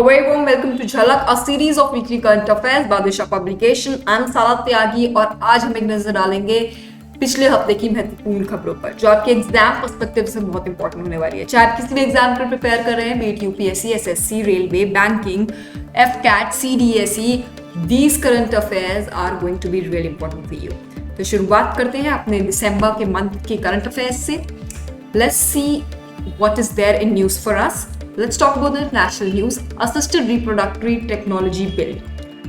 very warm welcome to झलक, a series of weekly current affairs बादशाह publication. I am सारा त्यागी और आज हम एक नजर डालेंगे पिछले हफ्ते की महत्वपूर्ण खबरों पर जो आपके एग्जाम पर्सपेक्टिव से बहुत इंपॉर्टेंट होने वाली है। चाहे आप किसी भी एग्जाम पर प्रिपेयर कर रहे हैं, be it UPSC, SSC, railway, banking, AFCAT, CDSE, these current affairs are going to be really important for you. तो शुरुआत करते हैं अपने दिसंबर के मंथ के करंट अफेयर्स से। Let's see what is there in news for us. Let's talk about the national news. Assisted Reproductive Technology Bill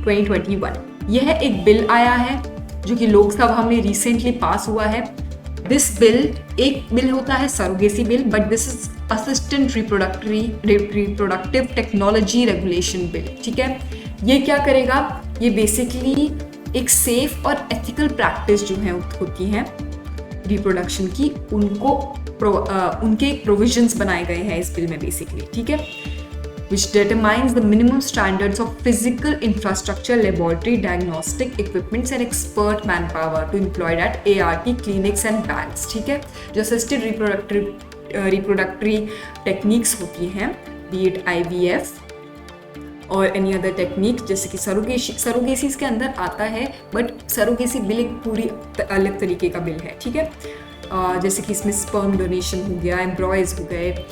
2021. यह एक बिल आया है जो कि लोकसभा में रिसेंटली पास हुआ है। दिस बिल एक बिल होता है surrogacy bill, but this is assistant reproductive technology regulation bill. ठीक है, ये क्या करेगा? ये बेसिकली एक सेफ और एथिकल प्रैक्टिस जो है होती हैं रिप्रोडक्शन की, उनके प्रोविजंस बनाए गए हैं इस बिल में बेसिकली। ठीक है, which determines the minimum standards of physical infrastructure, laboratory, diagnostic equipments and expert manpower to employed at ART clinics and banks। ठीक है, जो assisted reproductive techniques होती हैं, be it IVF और एनी अदर टेक्निक, जैसे कि सरोगेसी के अंदर आता है, बट सरोगेसी बिल एक पूरी अलग तरीके का बिल है। ठीक है, जैसे कि इसमें स्पर्म डोनेशन हो गया, एम्ब्रॉयज हो गए,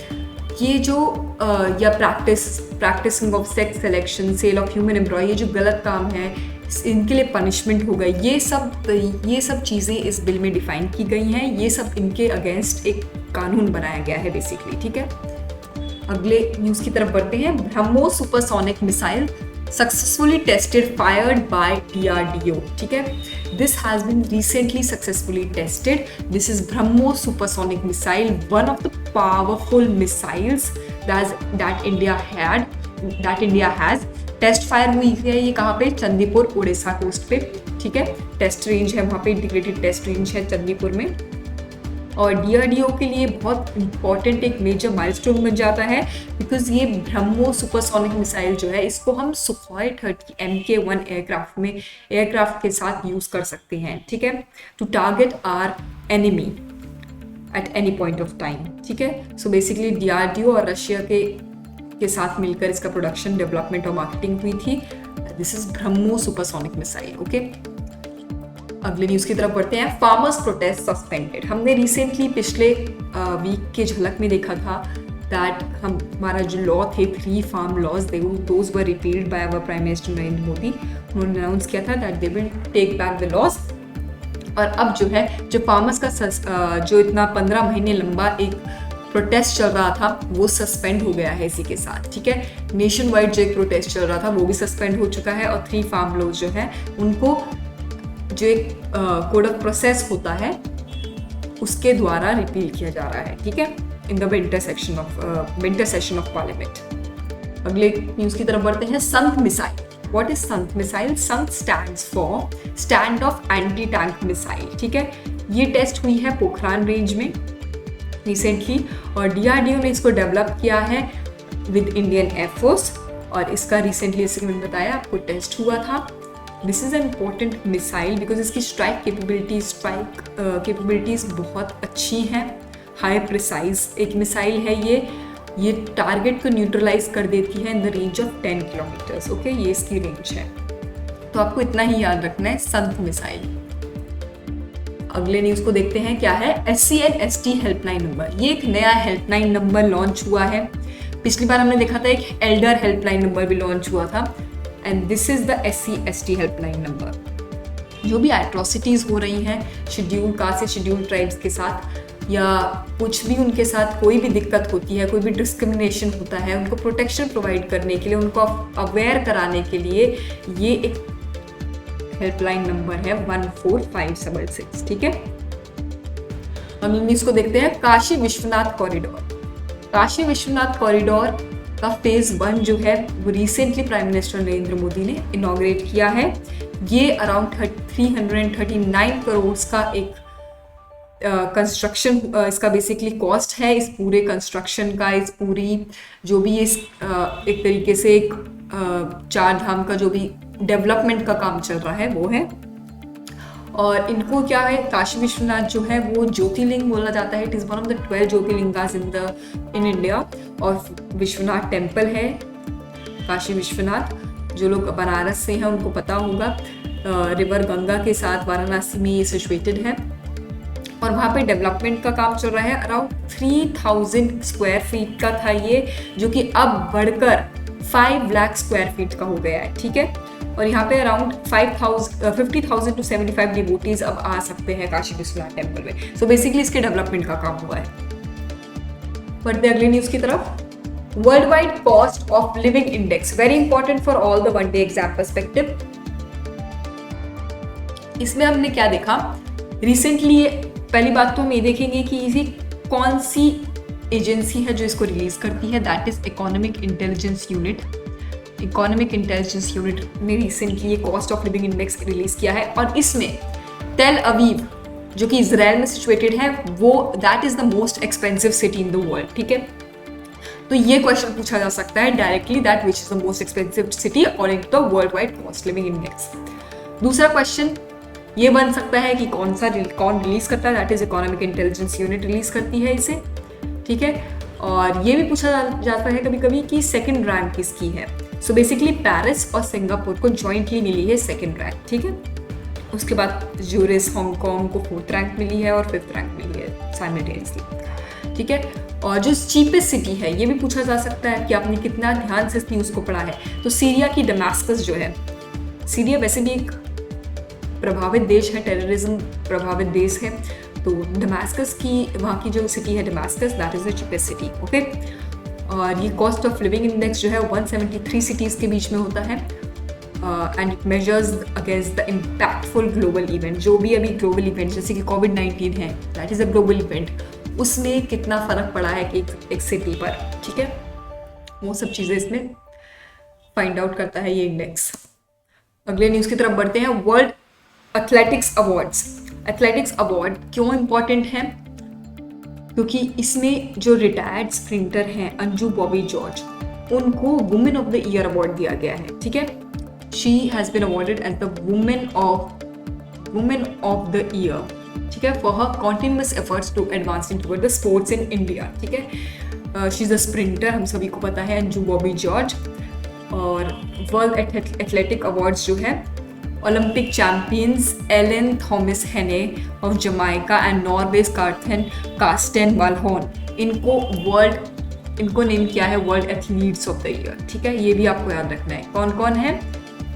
ये जो या practising of sex selection, sale of human embryo, ये जो गलत काम है इनके लिए पनिशमेंट हो गए, ये सब चीज़ें इस बिल में डिफाइन की गई हैं। ये सब इनके अगेंस्ट एक कानून बनाया गया है बेसिकली। ठीक है, अगले न्यूज़ की तरफ बढ़ते हैं। BrahMos supersonic missile successfully tested fired by DRDO। ठीक है, this has been recently successfully tested. This is BrahMos supersonic missile, one of the powerful missiles that India has. Test fire हुई है ये कहाँ पे? चंदीपुर, उड़ीसा कोस्ट पे। ठीक है, टेस्ट रेंज है वहाँ पे, इंटीग्रेटेड टेस्ट रेंज है चंदीपुर में। और DRDO के लिए बहुत इंपॉर्टेंट एक मेजर माइलस्टोन बन जाता है, बिकॉज ये ब्रह्मोस सुपरसोनिक मिसाइल जो है इसको हम सुखोई 30 MK1 एयरक्राफ्ट के साथ यूज़ कर सकते हैं। ठीक है, to target are enemy at any point of time. ठीक है, सो बेसिकली DRDO और रशिया के साथ मिलकर इसका प्रोडक्शन, डेवलपमेंट और मार्केटिंग हुई थी। This is BrahMos supersonic missile. Okay, अगले न्यूज़ की तरफ बढ़ते हैं। Farmers protest suspended. हमने रिसेंटली पिछले वीक के झलक में देखा था दैट हमारा जो लॉ थे 3 farm laws, those were repealed by our prime minister Narendra Modi. उन्होंने अनाउंस किया था that they will take back the laws. और अब जो है जो फार्मर्स का जो इतना 15 महीने लंबा एक प्रोटेस्ट चल रहा था वो सस्पेंड हो गया है इसी के साथ। ठीक है, नेशन वाइड जो एक प्रोटेस्ट चल रहा था वो भी सस्पेंड हो चुका है। और 3 फार्म लॉज जो है उनको जो एक कोड ऑफ प्रोसेस होता है उसके द्वारा रिपील किया जा रहा है। ठीक है, in the winter session of parliament. अगले न्यूज़ की तरफ बढ़ते हैं। संत missile. What is Sant missile? Sant stands for stand of anti tank missile. ठीक है, ये टेस्ट हुई है पोखरान रेंज में रिसेंटली और DRDO ने इसको डेवलप किया है विद इंडियन एयरफोर्स। और इसका रिसेंटली, जैसे कि मैंने बताया आपको, टेस्ट हुआ था। This is an important missile because इसकी स्ट्राइक कैपेबिलिटीज़ बहुत अच्छी हैं। हाई प्रिसाइज एक मिसाइल है ये टारगेट को न्यूट्रलाइज कर देती है in the range of 10 kilometres. Okay, ये इसकी रेंज है, तो आपको इतना ही याद रखना है, संत मिसाइल। अगले न्यूज़ को देखते हैं क्या है। SC and ST helpline number. ये एक नया हेल्पलाइन नंबर लॉन्च हुआ है। पिछली बार हमने देखा था एक एल्डर हेल्पलाइन नंबर भी लॉन्च हुआ था, and this is the SC/ST helpline number. जो भी एट्रोसिटीज़ हो रही हैं शेड्यूल कास्ट से शेड्यूल ट्राइब्स के साथ, या कुछ भी उनके साथ कोई भी दिक्कत होती है, कोई भी डिस्क्रिमिनेशन होता है, उनको प्रोटेक्शन प्रोवाइड करने के लिए, उनको अवेयर कराने के लिए ये एक हेल्पलाइन नंबर है 14566। ठीक है, हम न्यूज़ को देखते हैं। काशी विश्वनाथ कॉरिडोर। काशी विश्वनाथ कॉरिडोर का फेज 1 जो है वो recently prime minister Narendra Modi ने इनॉग्रेट किया है। ये अराउंड 339 करोड़ का एक कंस्ट्रक्शन इसका बेसिकली कॉस्ट है। इस पूरे कंस्ट्रक्शन का, इस पूरी जो भी इस एक तरीके से एक 4 धाम का जो भी डेवलपमेंट का काम चल रहा है वो है। और इनको क्या है, काशी विश्वनाथ जो है वो ज्योतिर्लिंग बोला जाता है। It is one of the 12 jyotirlingas in India. और विश्वनाथ टेम्पल है काशी विश्वनाथ, जो लोग बनारस से हैं उनको पता होगा, रिवर गंगा के साथ वाराणसी में ये सिचुएटेड है और वहाँ पे डेवलपमेंट का काम चल रहा है। अराउंड 3000 स्क्वायर फीट का था ये, जो कि अब बढ़कर 5 लाख स्क्वायर फीट का हो गया है, ठीक है। और यहाँ पे अराउंड 50,000 to 75 डिवोटीज अब आ सकते हैं काशी विश्वनाथ टेम्पल में। सो बेसिकली इसके डेवलपमेंट का काम हुआ है। बढ़ते अगली न्यूज की तरफ। World wide cost of living index, very important for all the one day exam perspective. इसमें हमने क्या देखा रिसेंटली, पहली बात तो हम ये देखेंगे कि इसी कौन सी एजेंसी है जो इसको रिलीज करती है, that is economic intelligence unit. Economic intelligence unit ने रिसेंटली ये cost of living index release किया है और इसमें टेल अवीव जो कि इजराइल में सिचुएटेड है, वो that is the most expensive city in the world, ठीक है। तो ये क्वेश्चन पूछा जा सकता है directly, that which is the most expensive city according to the world wide cost living index. दूसरा क्वेश्चन ये बन सकता है कि कौन रिलीज करता है, that is economic intelligence unit release करती है इसे, ठीक है। और ये भी पूछा जाता है कभी कभी कि सेकंड रैंक किसकी है। सो बेसिकली पेरिस और सिंगापुर को जॉइंटली मिली है सेकंड रैंक, ठीक है। उसके बाद यूएस हांगकांग को 4th रैंक मिली है और 5th रैंक मिली है साइमल्टेनियसली, ठीक है। और जो चीपेस्ट सिटी है ये भी पूछा जा सकता है कि आपने कितना ध्यान से इस न्यूज़ को पढ़ा है। तो सीरिया की दमास्कस जो है, सीरिया वैसे भी एक प्रभावित देश है, टेररिज्म प्रभावित देश है, तो दमास्कस की वहाँ की जो सिटी है Damascus, that is the cheapest city, okay. और ये कॉस्ट ऑफ लिविंग इंडेक्स जो है 173 सिटीज़ के बीच में होता है and it measures against the impactful global event. जो भी अभी ग्लोबल इवेंट जैसे कि कोविड-19 है, that is a global event, उसमें कितना फर्क पड़ा है कि एक सिटी पर, ठीक है। वो सब चीज़ें इसमें फाइंड आउट करता है ये इंडेक्स। अगले न्यूज़ की तरफ बढ़ते हैं। World athletics awards. Athletics award क्यों इम्पॉर्टेंट है? क्योंकि इसमें जो रिटायर्ड स्प्रिंटर हैं अंजू बॉबी जॉर्ज, उनको women of the year award दिया गया है, ठीक है। She has been awarded as the women of the year, ठीक है, for her continuous efforts to advancing toward the sports in India, ठीक है। शी इज़ अ स्प्रिंटर, हम सभी को पता है अंजू बॉबी जॉर्ज। और वर्ल्ड एथलेटिक अवार्ड्स जो है ओलंपिक चैंपियंस एलेन थॉमस हेने ऑफ जमाइका एंड नॉर्वेज कार्स्टेन वालहोन, इनको नेम किया है world athletes of the year, ठीक है। ये भी आपको याद रखना है कौन कौन है।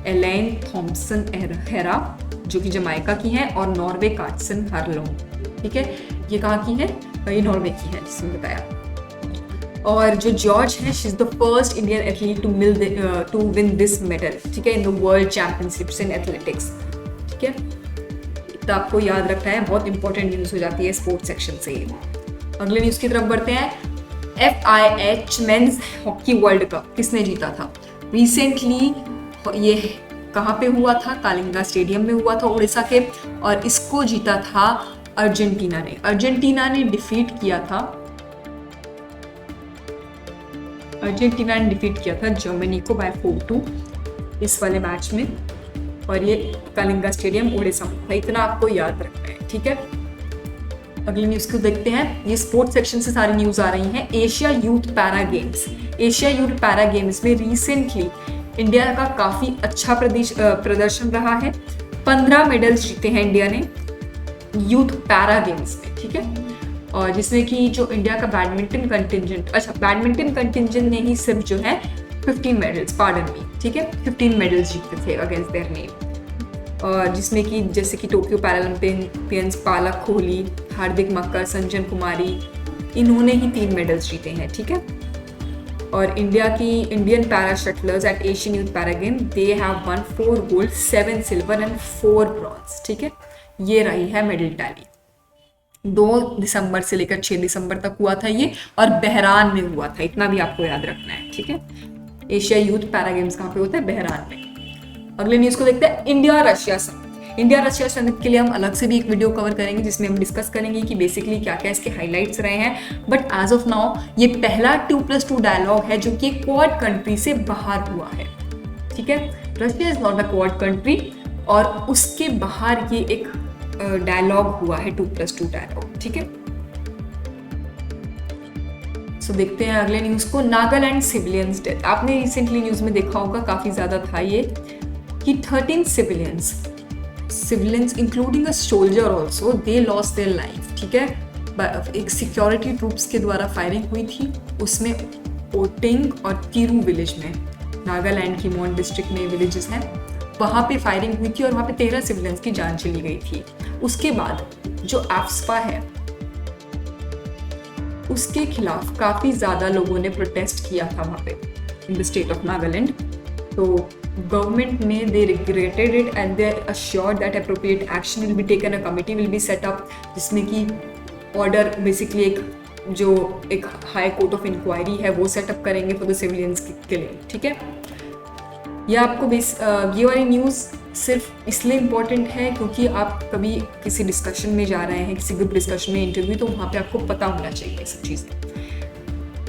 एलेन थॉम्सन हेरा जो कि जमाइका की हैं और नॉर्वे कार्स्टेन हार्लोन, ठीक है। ये कहाँ की है? ये नॉर्वे की है जिसमें बताया। और जो जॉर्ज है, she is the first Indian athlete to win this medal, ठीक है, in the world championships in athletics, ठीक है। तो आपको याद रखना है, बहुत इंपॉर्टेंट न्यूज़ हो जाती है स्पोर्ट्स सेक्शन से। अगले न्यूज़ की तरफ बढ़ते हैं। FIH men's hockey world cup किसने जीता था? रिसेंटली ये कहाँ पे हुआ था? कालिंगा स्टेडियम में हुआ था उड़ीसा के, और इसको जीता था अर्जेंटीना ने। अर्जेंटीना ने डिफीट किया था जर्मनी को बाय 4-2 इस वाले मैच में, और ये कालिंगा स्टेडियम उड़ीसा में था। इतना आपको याद रखना है, ठीक है। अगली न्यूज़ को देखते हैं। ये स्पोर्ट्स सेक्शन से सारी न्यूज़ आ रही हैं। एशिया यूथ पैरा गेम्स में रिसेंटली इंडिया का काफ़ी अच्छा प्रदर्शन रहा है। 15 मेडल्स जीते हैं इंडिया ने यूथ पैरा गेम्स में, ठीक है। और जिसमें कि जो इंडिया का बैडमिंटन कंटिंजेंट ने ही सिर्फ जो है 15 मेडल्स, पार्डन मी, ठीक है, 15 मेडल्स जीते थे अगेंस्ट देयर नेम। और जिसमें कि जैसे कि टोक्यो पैरालंपियंस पालक कोहली, हार्दिक मक्कर, संजन कुमारी, इन्होंने ही 3 मेडल्स जीते हैं, ठीक है। और Indian para shuttlers eight Asian youth para game, they have one 4 gold, 7 silver and 4 bronze, ठीक है। ये रही है मेडल टैली। 2 दिसंबर से लेकर 6 दिसंबर तक हुआ था ये, और बहरान में हुआ था, इतना भी आपको याद रखना है, ठीक है। एशिया यूथ पैरा गेम्स कहाँ पे होता है? बहरान में। अगले न्यूज़ को देखते हैं। इंडिया रशिया समिट के लिए हम अलग से भी एक वीडियो कवर करेंगे जिसमें हम डिस्कस करेंगे कि बेसिकली क्या क्या इसके हाइलाइट्स रहे हैं। बट एज ऑफ नाउ ये पहला 2+2 डायलॉग है जो कि क्वाड कंट्री से बाहर हुआ है, ठीक है। Russia is not a quad country, और उसके बाहर ये एक डायलॉग हुआ है 2+2 डायलॉग, ठीक है। सो देखते हैं अगले न्यूज़ को। नागालैंड सिविलियंस डेथ, आपने रिसेंटली न्यूज़ में देखा होगा, काफ़ी ज़्यादा था ये कि 13 civilians including a soldier also, they lost their life. ठीक है, एक सिक्योरिटी ट्रूप्स के द्वारा फायरिंग हुई थी, उसमें ओटिंग और तिरू विलेज में, नागालैंड की मोन डिस्ट्रिक्ट में विलेजेस हैं, वहाँ पे फायरिंग हुई थी और वहाँ पे 13 सिविलियंस की जान चली गई थी। उसके बाद जो एफ्स्पा है उसके खिलाफ काफ़ी ज़्यादा लोगों ने प्रोटेस्ट किया था वहाँ पे in the state of Nagaland. तो गवर्नमेंट ने they regretted it and they assured that appropriate action will be taken, a committee will be set up, जिसमें कि ऑर्डर बेसिकली एक हाई कोर्ट ऑफ इंक्वायरी है वो सेटअप करेंगे फॉर द सिविलियंस के लिए। ठीक है, यह आपको ये वाली न्यूज़ सिर्फ इसलिए इम्पॉर्टेंट है क्योंकि आप कभी किसी डिस्कशन में जा रहे हैं, किसी ग्रुप डिस्कशन में, इंटरव्यू, तो वहाँ पे आपको पता होना चाहिए सब चीज़ें।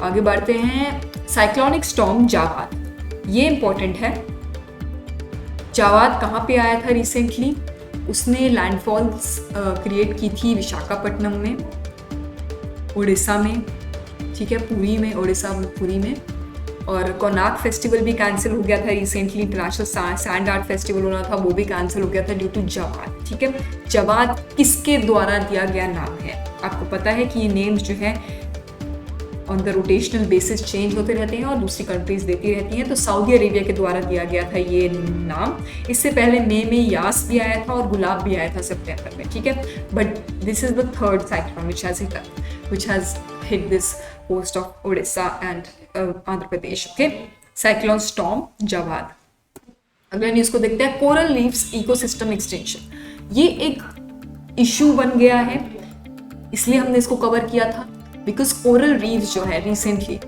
आगे बढ़ते हैं। साइक्लोनिक स्टॉर्म जावाद, ये इम्पॉर्टेंट है। जावाद कहाँ पे आया था रिसेंटली? उसने लैंडफॉल्स क्रिएट की थी विशाखापट्टनम में, उड़ीसा में, ठीक है, पुरी में, उड़ीसा पुरी में। और कोनार्क फेस्टिवल भी कैंसिल हो गया था recently, international sand art festival होना था वो भी कैंसिल हो गया था ड्यू टू जावाद। ठीक है, जावाद किसके द्वारा दिया गया नाम है? आपको पता है कि ये नेम्स जो है on the rotational basis change होते रहते हैं और दूसरी कंट्रीज देती रहती हैं। तो सऊदी अरेबिया के द्वारा दिया गया था ये नाम। इससे पहले मई में यास भी आया था और गुलाब भी आया था सितंबर में। ठीक है, but this is the third cyclone which has hit this coast of Odisha and Andhra Pradesh. Okay, cyclone storm Jawad. अगले न्यूज़ को देखते हैं। कोरल रीफ्स इकोसिस्टम एक्सटेंशन, ये एक इशू बन गया है, इसलिए हमने इसको कवर किया था बिकॉज कोरल रीफ्स जो है रिसेंटली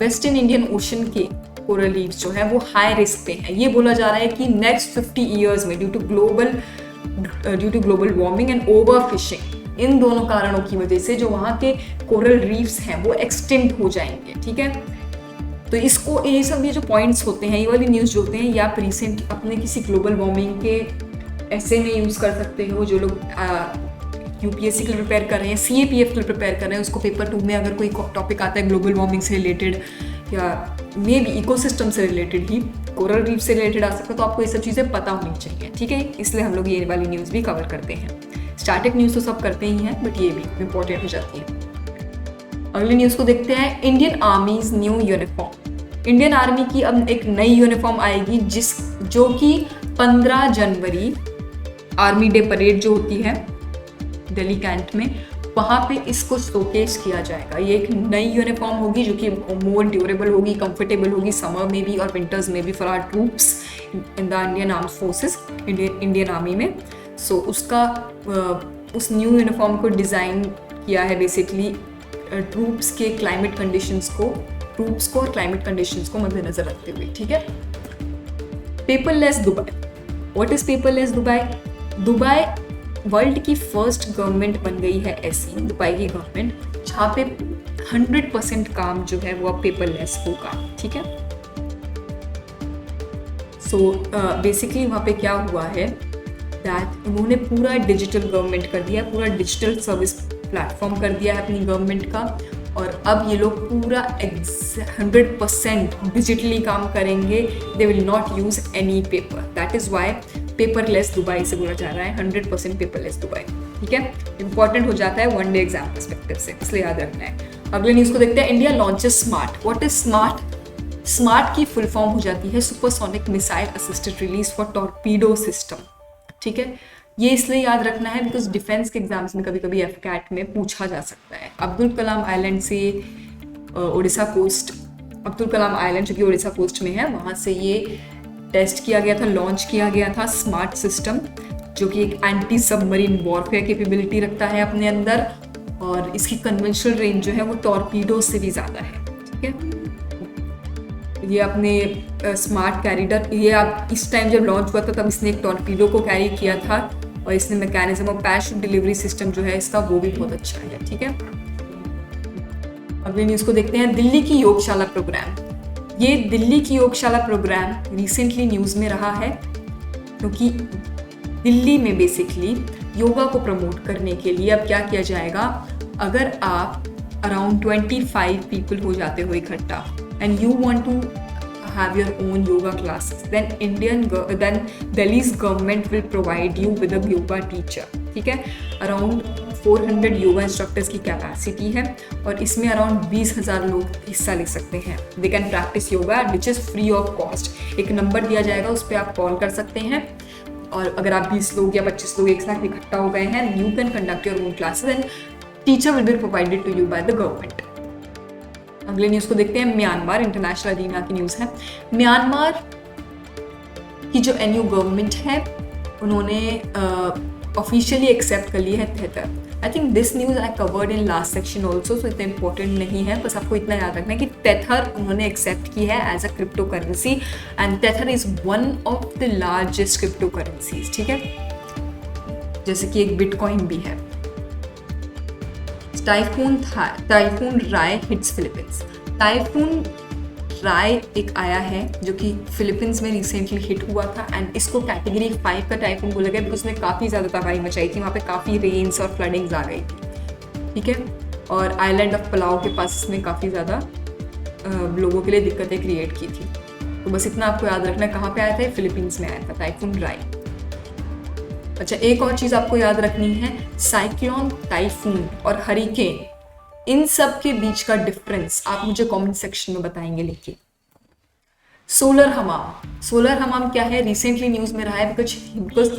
वेस्टर्न इंडियन ओशन के कोरल रीफ्स जो है वो हाई रिस्क पे है। ये बोला जा रहा है कि नेक्स्ट 50 ईयर्स में due to global warming and over fishing, इन दोनों कारणों की वजह से जो वहाँ के कोरल रीफ्स हैं वो एक्सटिंक्ट हो जाएंगे। ठीक है, तो इसको ये जो पॉइंट्स होते हैं, ये वाली न्यूज़ जो होते हैं, या आप रिसेंट अपने किसी ग्लोबल वार्मिंग के ऐसे में यूज़ कर सकते हो। जो लोग यूपीएससी के लिए प्रिपेयर कर रहे हैं, सीएपीएफ के लिए प्रिपेयर कर रहे हैं, उसको पेपर 2 में अगर कोई टॉपिक आता है ग्लोबल वार्मिंग से रिलेटेड या मे बी इकोसिस्टम से रिलेटेड ही, कोरल रीफ से रिलेटेड आ सकता है, तो आपको ये सब चीज़ें पता होनी चाहिए। ठीक है, इसलिए हम लोग ये वाली न्यूज़ भी कवर करते हैं। स्टैटिक न्यूज़ तो सब करते ही हैं, बट ये भी इम्पोर्टेंट हो जाती है। अगली न्यूज़ को देखते हैं। Indian आर्मीज new uniform, Indian army की अब एक नई यूनिफॉर्म आएगी जो कि 15 जनवरी आर्मी डे परेड जो होती है दिल्ली कैंट में, वहाँ पे इसको शोकेस किया जाएगा। ये एक नई यूनिफॉर्म होगी जो कि मोर ड्यूरेबल होगी, कंफर्टेबल होगी समर में भी और विंटर्स में भी for our troops in the Indian armed forces, Indian army में। सो उस न्यू यूनिफॉर्म को डिज़ाइन किया है बेसिकली ट्रूप्स के क्लाइमेट कंडीशंस को और क्लाइमेट कंडीशंस को मद्देनजर रखते हुए। ठीक है, paperless Dubai, what is paperless Dubai? Dubai world की फर्स्ट गवर्नमेंट बन गई है ऐसी, दुबई की गवर्नमेंट, जहाँ पे 100% काम जो है वो अब पेपरलेस होगा। ठीक है, सो बेसिकली वहाँ पे क्या हुआ है दैट उन्होंने पूरा डिजिटल गवर्नमेंट कर दिया, पूरा डिजिटल सर्विस प्लेटफॉर्म कर दिया है अपनी गवर्नमेंट का, और अब ये लोग पूरा 100% डिजिटली काम करेंगे। They will not use any paper, that is why paperless Dubai से बोला जा रहा है, 100% पेपरलेस दुबई। ठीक है, इंपॉर्टेंट हो जाता है वन डे एग्जाम पर्सपेक्टिव से, इसलिए याद रखना है। अगले न्यूज़ को देखते हैं। India launches smart, what is smart? Smart की फुल फॉर्म हो जाती है supersonic missile assisted release for torpedo system. ठीक है, ये इसलिए याद रखना है बिकॉज डिफेंस के एग्जाम्स में कभी कभी एफकैट में पूछा जा सकता है। अब्दुल कलाम आइलैंड से उड़ीसा कोस्ट, अब्दुल कलाम आइलैंड जो कि उड़ीसा कोस्ट में है, वहाँ से ये टेस्ट किया गया था, लॉन्च किया गया था स्मार्ट सिस्टम, जो कि एक एंटी सबमरीन वॉरफेयर कैपेबिलिटी रखता है अपने अंदर, और इसकी कन्वेंशनल रेंज जो है वो टॉर्पीडो से भी ज़्यादा है। ठीक है, ये अपने स्मार्ट कैरिडर, ये आप इस टाइम जब लॉन्च हुआ था तब इसने एक टॉर्पीडो को कैरी किया था, और इसने मैकेनिज्म और पैराशूट डिलीवरी सिस्टम जो है इसका वो भी बहुत अच्छा है। ठीक है, अगली न्यूज़ को देखते हैं। दिल्ली की योगशाला प्रोग्राम, ये दिल्ली की योगशाला प्रोग्राम रिसेंटली न्यूज़ में रहा है क्योंकि दिल्ली में बेसिकली योगा को प्रमोट करने के लिए अब क्या किया जाएगा, अराउंड 25 पीपल हो जाते हो इकट्ठा and you want to have your own yoga classes, then Delhi's government will provide you with a yoga teacher. ठीक है, अराउंड 400 योगा इंस्ट्रक्टर्स की कैपेसिटी है और इसमें अराउंड 20,000 लोग हिस्सा ले सकते हैं. They can practice yoga which is free of cost. एक नंबर दिया जाएगा, उस पर आप कॉल कर सकते हैं और अगर आप 20 लोग या 25 लोग एक साथ इकट्ठा हो गए हैं, you can conduct your own classes and teacher will be provided to you by the government. अगले न्यूज़ को देखते हैं. म्यांमार, इंटरनेशनल अरीना की न्यूज़ है. म्यांमार की जो एनयू गवर्नमेंट है उन्होंने ऑफिशियली एक्सेप्ट कर लिया है Tether. I think this news I covered in last section also, so इतना इंपॉर्टेंट नहीं है. बस आपको इतना याद रखना है कि तेथर उन्होंने एक्सेप्ट की है as a crypto currency and Tether is one of the largest crypto currencies. ठीक है, जैसे कि एक बिटकॉइन भी है. Typhoon Rai hits Philippines. Typhoon Rai एक आया है जो कि फिलीपींस में रिसेंटली हिट हुआ था एंड इसको कैटेगरी 5 का टाइफून बोला गया बिकॉज उसने काफ़ी ज़्यादा तबाही मचाई थी. वहाँ पे काफ़ी रेन्स और फ्लडिंग्स आ गई थी. ठीक है, और आइलैंड ऑफ पलाव के पास इसने काफ़ी ज़्यादा लोगों के लिए दिक्कतें क्रिएट की थी. तो बस इतना आपको याद रखना. कहाँ पे आया था? फिलीपींस में आया था टाइफून राय. अच्छा, एक और चीज़ आपको याद रखनी है, साइक्लोन, टाइफून और हरिकेन, इन सब के बीच का डिफरेंस आप मुझे कमेंट सेक्शन में बताएंगे लिख के. सोलर हमाम. सोलर हमाम क्या है? रिसेंटली न्यूज़ में रहा है बिकॉज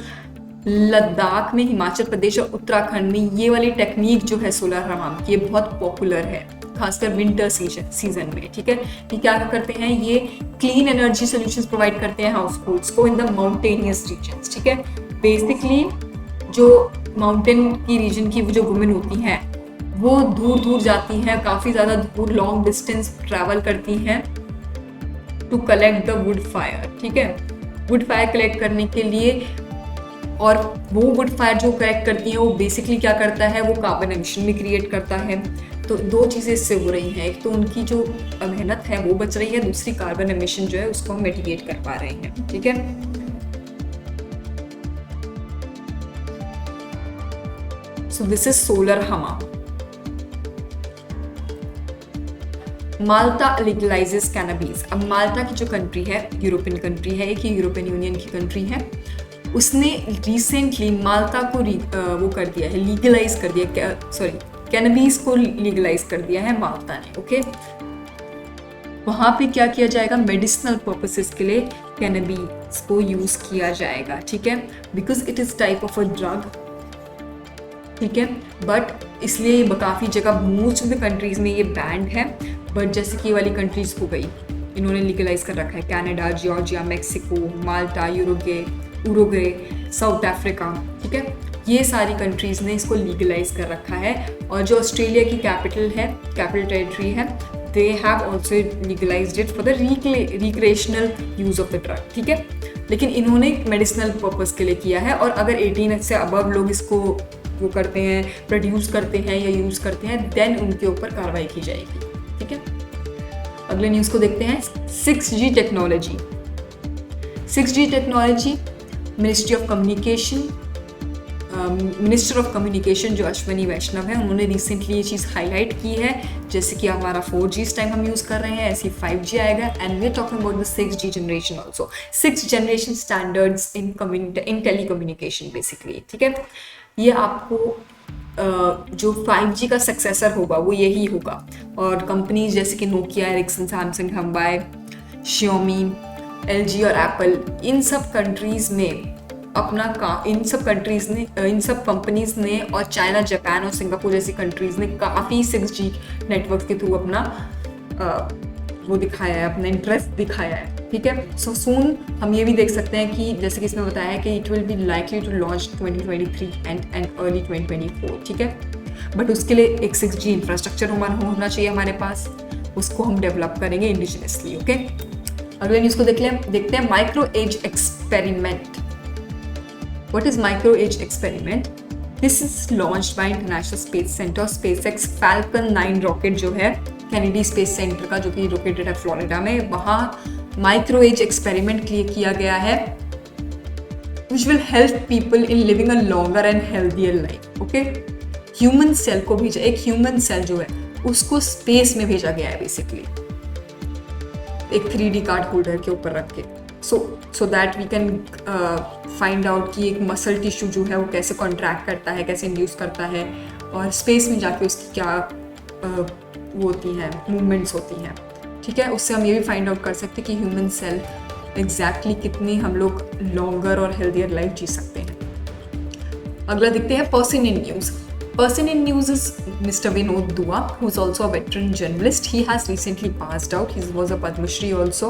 लद्दाख में, हिमाचल प्रदेश और उत्तराखंड में ये वाली टेक्निक जो है सोलर हमाम की, ये बहुत पॉपुलर है खासकर विंटर सीजन में. ठीक है, ये क्या करते हैं? ये क्लीन एनर्जी सोल्यूशंस प्रोवाइड करते हैं हाउस होल्ड्स को इन द माउंटेनियस रीजन्स. ठीक है, बेसिकली जो माउंटेन की रीजन की जो वुमेन होती हैं वो दूर दूर जाती हैं, काफ़ी ज़्यादा दूर लॉन्ग डिस्टेंस ट्रैवल करती हैं to collect the wood fire. ठीक है, वुड फायर कलेक्ट करने के लिए, और वो वुड फायर जो कलेक्ट करती हैं वो बेसिकली क्या करता है? वो कार्बन एमिशन भी क्रिएट करता है. तो दो चीज़ें इससे हो रही हैं, एक तो उनकी जो मेहनत है वो बच रही है, दूसरी कार्बन एमिशन जो है उसको हम मिटिगेट कर पा रहे हैं. ठीक है, so this is solar hamam. Malta legalises cannabis. अब माल्टा की जो कंट्री है, यूरोपियन कंट्री है, एक ही यूरोपियन यूनियन की कंट्री है, उसने रिसेंटली माल्टा को वो कर दिया है, लीगलाइज कर दिया, कैनबीज को लीगलाइज कर दिया है माल्टा ने. ओके, वहाँ पे क्या किया जाएगा? मेडिसिनल पर्पसेस के लिए कैनबीज को यूज़ किया जाएगा. ठीक है, because it is type of a drug. ठीक है, बट इसलिए काफ़ी जगह मोस्ट ऑफ द कंट्रीज़ में ये बैंड है, बट जैसे कि ये वाली कंट्रीज़ हो गई, इन्होंने लीगलाइज कर रखा है. कनाडा, जॉर्जिया, मैक्सिको, माल्टा, उरुग्वे, साउथ अफ्रीका. ठीक है, ये सारी कंट्रीज़ ने इसको लीगलाइज कर रखा है. और जो ऑस्ट्रेलिया की कैपिटल टेरिटरी है, they have also legalised it for the recreational use of the drug. ठीक है, लेकिन इन्होंने मेडिसिनल पर्पज़ के लिए किया है, और अगर 18 से अबव लोग इसको वो करते हैं, प्रोड्यूस करते हैं या यूज़ करते हैं, देन उनके ऊपर कार्रवाई की जाएगी. ठीक है, अगले न्यूज़ को देखते हैं. 6G technology. 6G technology, minister of communication जो अश्वनी वैष्णव है, उन्होंने रिसेंटली ये चीज़ हाईलाइट की है. जैसे कि हमारा 4G इस टाइम हम यूज़ कर रहे हैं, ऐसे 5G आएगा. And we are talking about the 6G generation also. 6th generation standards in tele communication basically. ठीक है, ये आपको जो 5G का सक्सेसर होगा वो यही होगा. और कंपनीज जैसे कि नोकिया, एरिक्सन, सैमसंग, हम्बाई, शियोमी, LG और एप्पल, इन सब कंट्रीज़ ने इन सब कंपनीज ने, और चाइना, जापान और सिंगापुर जैसी कंट्रीज़ ने काफ़ी 6G नेटवर्क के थ्रू अपना वो दिखाया है, अपना इंटरेस्ट दिखाया है. ठीक है, सो सून हम ये भी देख सकते हैं कि जैसे कि इसमें बताया है कि it will be likely to launch 2023 and early 2024. ठीक है, बट उसके लिए एक 6G इंफ्रास्ट्रक्चर होना चाहिए हमारे पास, उसको हम डेवलप करेंगे इंडिजिनसली. ओके, अगले न्यूज़ को देखते हैं. Micro age experiment. What is micro age experiment? This is launched by international space centre. SpaceX Falcon 9 rocket जो है कैनेडी स्पेस सेंटर का, जो कि लोकेटेड है फ्लोरिडा में, वहाँ माइक्रो एज एक्सपेरिमेंट किया गया है which will help people in living a longer and healthier life. Okay, human cell को भेजा. एक ह्यूमन सेल जो है उसको स्पेस में भेजा गया है बेसिकली, एक 3D कार्ड होल्डर के ऊपर रख के, so that we can find out कि एक मसल टिश्यू जो है वो कैसे कॉन्ट्रैक्ट करता है, कैसे इंड्यूस करता है, और स्पेस में जाके उसकी क्या वो होती हैं, मूवमेंट्स होती हैं, ठीक है। उससे हम ये भी फाइंड आउट कर सकते हैं कि ह्यूमन सेल एग्जैक्टली कितनी हम लोग लॉन्गर और हेल्दियर लाइफ जी सकते हैं। अगला देखते हैं person in news. Person in news is Mr. Vinod Dua, who's also a veteran journalist. He has recently passed out. He was a Padma Shri also.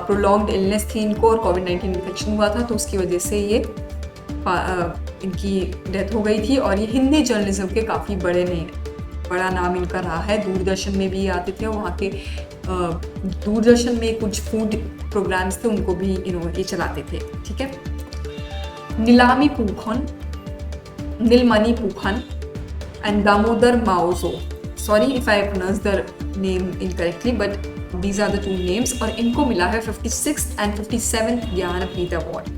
Prolonged illness थी इनको और COVID-19 infection हुआ था, तो उसकी वजह से ये इनकी डेथ हो गई थी। और ये हिंदी जर्नलिज्म के काफ़ी बड़ा नाम इनका रहा है। दूरदर्शन में भी आते थे, वहाँ के दूरदर्शन में कुछ फूड प्रोग्राम्स थे, उनको भी ये चलाते थे, ठीक है। Nilmani Pukhan and Damodar Maozo. Sorry if I pronounced their name incorrectly, but these are the two names. और इनको मिला है 56th and 57th Jnanpith award.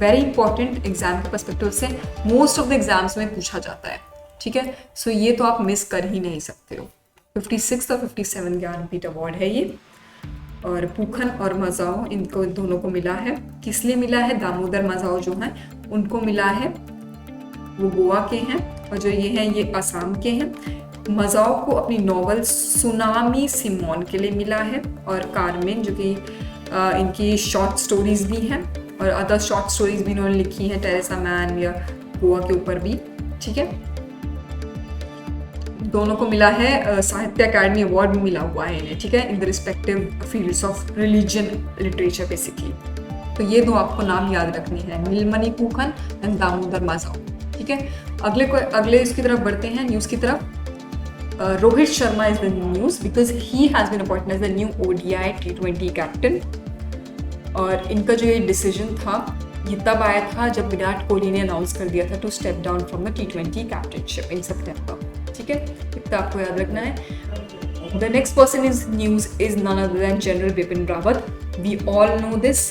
Very important exam के पर्सपेक्टिव से, मोस्ट ऑफ द एग्जाम्स में पूछा जाता है, ठीक है। सो ये तो आप मिस कर ही नहीं सकते हो। 56th और 57th ज्ञानपीठ अवार्ड है ये। और पूखन और मजाओ, इनको दोनों को मिला है। किस लिए मिला है? दामोदर मजाओ जो हैं उनको मिला है, वो गोवा के हैं, और जो ये हैं ये असम के हैं। मजाओ को अपनी नॉवल सुनामी सिमोन के लिए मिला है, और कार्मेन जो कि इनकी शॉर्ट स्टोरीज भी हैं, और अदर शॉर्ट स्टोरीज भी इन्होंने लिखी हैं, टेरेसा मैन या गोवा के ऊपर भी, ठीक है। दोनों को मिला है साहित्य अकादमी अवार्ड भी मिला हुआ है इन्हें, ठीक है, in the respective fields of religion literature basically. तो ये दो आपको नाम याद रखने हैं, नीलमणि पूखन एंड दामोदर मजाओ, ठीक है। अगले इसकी तरफ बढ़ते हैं, न्यूज़ की तरफ। Rohit Sharma is the news because he has been appointed as the new ODI T20 captain. और इनका जो ये डिसीजन था ये तब आया था जब विराट कोहली ने अनाउंस कर दिया था to step down from the T20 captaincy in सितंबर, ठीक है। इतना आपको याद रखना है। The next person is news is none other than general Bipin Rawat. We all know this,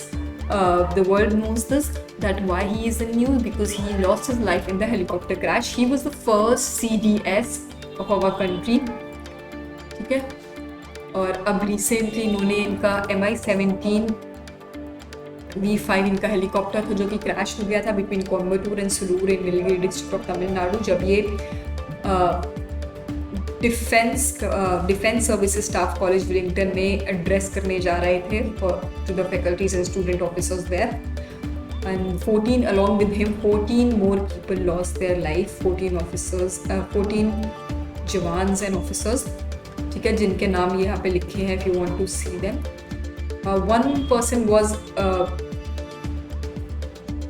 the world knows this, that why he is in news, because he lost his life in the helicopter crash. He was the first CDS of our country, ठीक है। और अब recently इन्होंने इनका MI-17 V5 इनका helicopter था जो कि क्रैश हो गया था between Coimbatore and Sulur in Nilgiri district of Tamil Nadu, जब ये defence services staff college Wellington में एड्रेस करने जा रहे थे to the faculties and student officers there, and 14 along with him 14 more people lost their life, 14 jawans and officers, ठीक है, जिनके नाम यहाँ पे लिखे हैं if you want to see them. One person was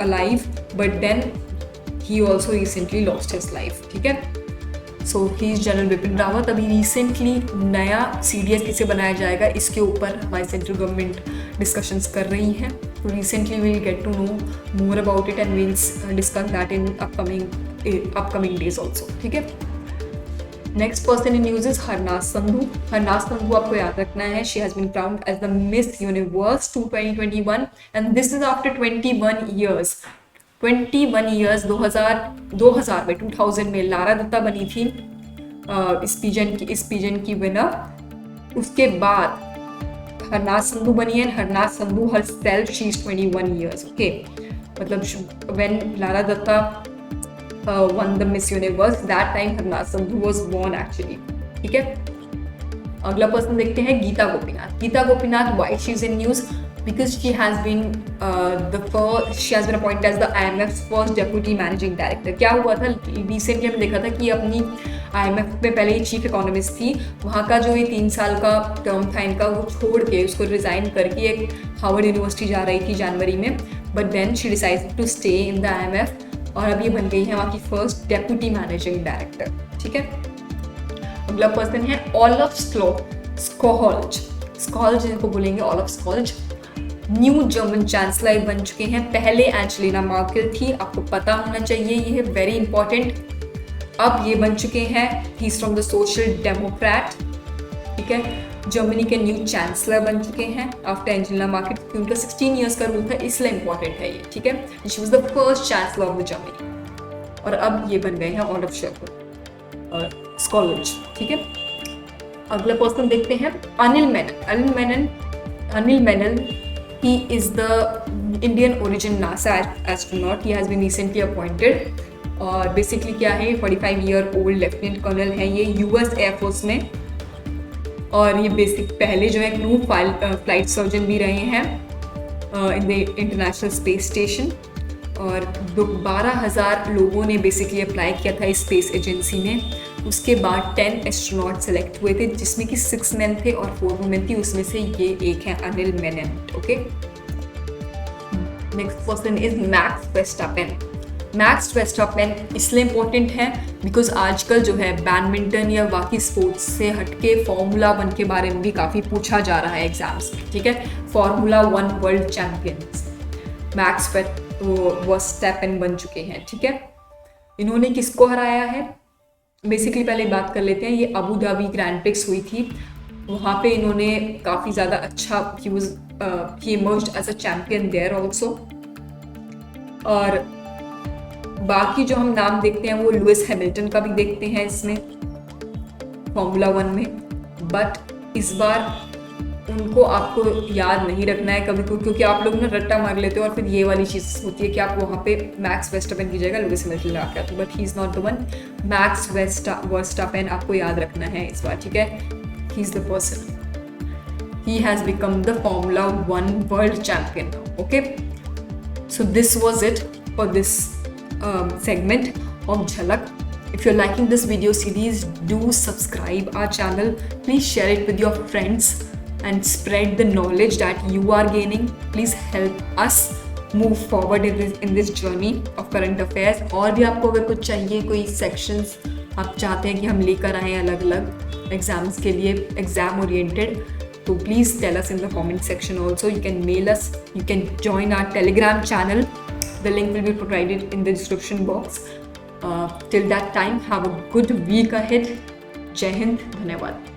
alive, but then he also recently lost his life, ठीक है। So he is general Bipin Rawat. अभी रिसेंटली नया CDS किसे बनाया जाएगा इसके ऊपर हमारी सेंट्रल गवर्नमेंट डिस्कशंस कर रही हैं, तो recently we will get to know more about it and we will discuss that in upcoming days also, ठीक है। Next person in news is Harnaaz Sandhu. Harnaaz Sandhu आपको याद रखना है, she has been crowned as the miss universe 2021 and this is after 21 years. 21 years 2000 में 2000 में Lara Dutta बनी थी इस पीजन की विनर। उसके बाद हरनाज संधू बनी है। Harnaaz Sandhu herself she is 21 years, okay. मतलब when Lara Dutta won the Miss Universe, that time Harnaaz Sandhu was born actually, ठीक है। अगला पर्सन देखते हैं Gita Gopinath. Gita Gopinath, why she is in news? Because she has been appointed as the IMF's first deputy managing director. क्या हुआ था recently हमने देखा था कि अपनी IMF में पहले ही चीफ इकोनॉमिस्ट थी, वहाँ का जो ये 3 साल का टर्म था इनका वो छोड़ के उसको रिजाइन करके एक हार्वर्ड यूनिवर्सिटी जा रही थी जनवरी में, but then she decided to stay in the IMF और अब ये बन गई है वहाँ की फर्स्ट डेप्यूटी मैनेजिंग डायरेक्टर, ठीक है। अगला पर्सन है ओलफ स्कोल्ज। स्कोल्ज जिनको बोलेंगे Olaf Scholz, new German chancellor बन चुके हैं। पहले एंजेलिना मार्केल थी, आपको पता होना चाहिए, ये है वेरी इंपॉर्टेंट। अब ये बन चुके हैं, he is from the social Democrat, ठीक है। जर्मनी के न्यू चांसलर बन चुके हैं आफ्टर एंजेलिना मार्केल, क्योंकि उनका 16 ईयर्स का रूल था इसलिए इंपॉर्टेंट है ये, ठीक है। She was the first chancellor of the Germany और अब ये बन गए हैं ओलफ स्कोल्ज, ठीक है। अगला पर्सन देखते हैं Anil Menon he is the Indian origin NASA astronaut. He has been recently appointed. और बेसिकली क्या है, 45 ईयर ओल्ड लेफ्टिनेंट कर्नल है ये यूएस एयरफोर्स में, और ये बेसिक पहले जो है क्रू फ्लाइट सर्जन भी रहे हैं in the international space station. और 12,000 लोगों ने बेसिकली अप्लाई किया था इस स्पेस एजेंसी में। उसके बाद 10 एस्ट्रोनॉट सेलेक्ट हुए थे, जिसमें कि 6 मैन थे और 4 वुमेन थी, उसमें से ये एक है Anil Menon. Okay, next person is Max Verstappen. Max Verstappen इसलिए इम्पोर्टेंट है बिकॉज आजकल जो है बैडमिंटन या बाकी स्पोर्ट्स से हटके फार्मूला 1 के बारे में भी काफ़ी पूछा जा रहा है एग्जाम्स में, ठीक है। Formula 1 world champions max Verstappen बन चुके हैं, ठीक है। इन्होंने किसको हराया है, बेसिकली पहले बात कर लेते हैं। ये अबू धाबी ग्रैंड प्रिक्स हुई थी, वहाँ पे इन्होंने काफ़ी ज़्यादा अच्छा ही emerged as a champion there also. और बाकी जो हम नाम देखते हैं वो लुइस हैमिल्टन का भी देखते हैं इसमें फार्मूला 1 में, बट इस बार उनको आपको याद नहीं रखना है कभी को, क्योंकि आप लोग ना रट्टा मार लेते हो और फिर ये वाली चीज़ होती है कि आप वहाँ पे मैक्स वेस्टापेन की जगह लुइस हैमिल्टन लगा के आते हो, but he is not the one. Max Verstappen आपको याद रखना है इस बार, ठीक है। He is the person, he has become the formula 1 world champion. Okay, so this was it for this segment of Jhalak. If you're liking this video series, do subscribe our channel. Please share it with your friends and spread the knowledge that you are gaining. Please help us move forward in this journey of current affairs. और भी आपको अगर कुछ चाहिए, कोई sections आप चाहते हैं कि हम लेकर आएँ अलग अलग एग्जाम्स के लिए, एग्जाम ओरिएंटेड, तो please tell us in the comment section also. You can mail us, you can join our Telegram channel. The link will be provided in the description box. Till that time, have a good week ahead. Jai Hind, धन्यवाद।